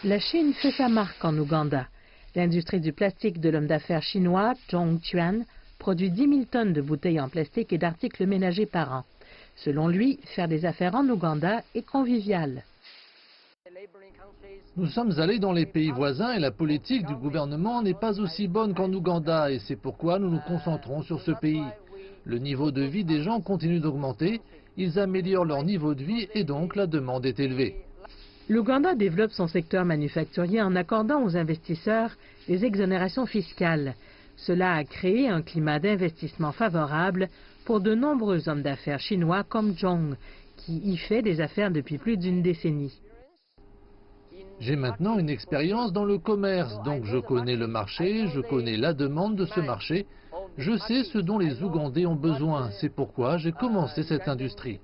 La Chine fait sa marque en Ouganda. L'industrie du plastique de l'homme d'affaires chinois Zhong Quan produit 10 000 tonnes de bouteilles en plastique et d'articles ménagers par an. Selon lui, faire des affaires en Ouganda est convivial. Nous sommes allés dans les pays voisins et la politique du gouvernement n'est pas aussi bonne qu'en Ouganda et c'est pourquoi nous nous concentrons sur ce pays. Le niveau de vie des gens continue d'augmenter, ils améliorent leur niveau de vie et donc la demande est élevée. L'Ouganda développe son secteur manufacturier en accordant aux investisseurs des exonérations fiscales. Cela a créé un climat d'investissement favorable pour de nombreux hommes d'affaires chinois comme Zhong, qui y fait des affaires depuis plus d'une décennie. J'ai maintenant une expérience dans le commerce, donc je connais le marché, je connais la demande de ce marché, je sais ce dont les Ougandais ont besoin, c'est pourquoi j'ai commencé cette industrie.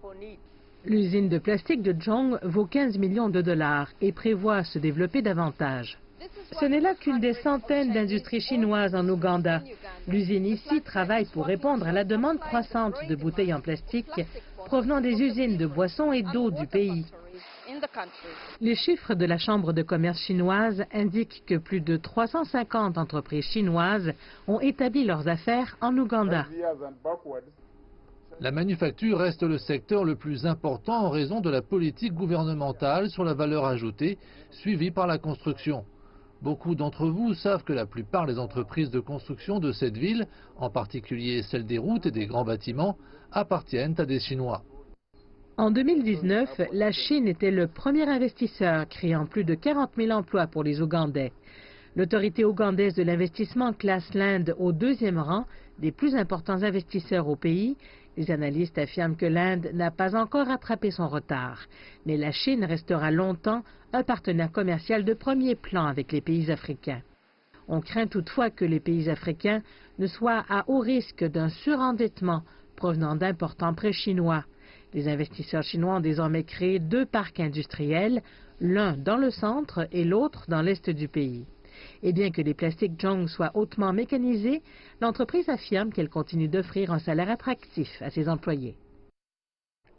L'usine de plastique de Zhong vaut 15 millions de dollars et prévoit se développer davantage. Ce n'est là qu'une des centaines d'industries chinoises en Ouganda. L'usine ici travaille pour répondre à la demande croissante de bouteilles en plastique provenant des usines de boissons et d'eau du pays. Les chiffres de la Chambre de commerce chinoise indiquent que plus de 350 entreprises chinoises ont établi leurs affaires en Ouganda. La manufacture reste le secteur le plus important en raison de la politique gouvernementale sur la valeur ajoutée, suivie par la construction. Beaucoup d'entre vous savent que la plupart des entreprises de construction de cette ville, en particulier celles des routes et des grands bâtiments, appartiennent à des Chinois. En 2019, la Chine était le premier investisseur, créant plus de 40 000 emplois pour les Ougandais. L'autorité ougandaise de l'investissement classe l'Inde au deuxième rang des plus importants investisseurs au pays. Les analystes affirment que l'Inde n'a pas encore rattrapé son retard. Mais la Chine restera longtemps un partenaire commercial de premier plan avec les pays africains. On craint toutefois que les pays africains ne soient à haut risque d'un surendettement provenant d'importants prêts chinois. Les investisseurs chinois ont désormais créé 2 parcs industriels, l'un dans le centre et l'autre dans l'est du pays. Et bien que les plastiques Zhong soient hautement mécanisés, l'entreprise affirme qu'elle continue d'offrir un salaire attractif à ses employés.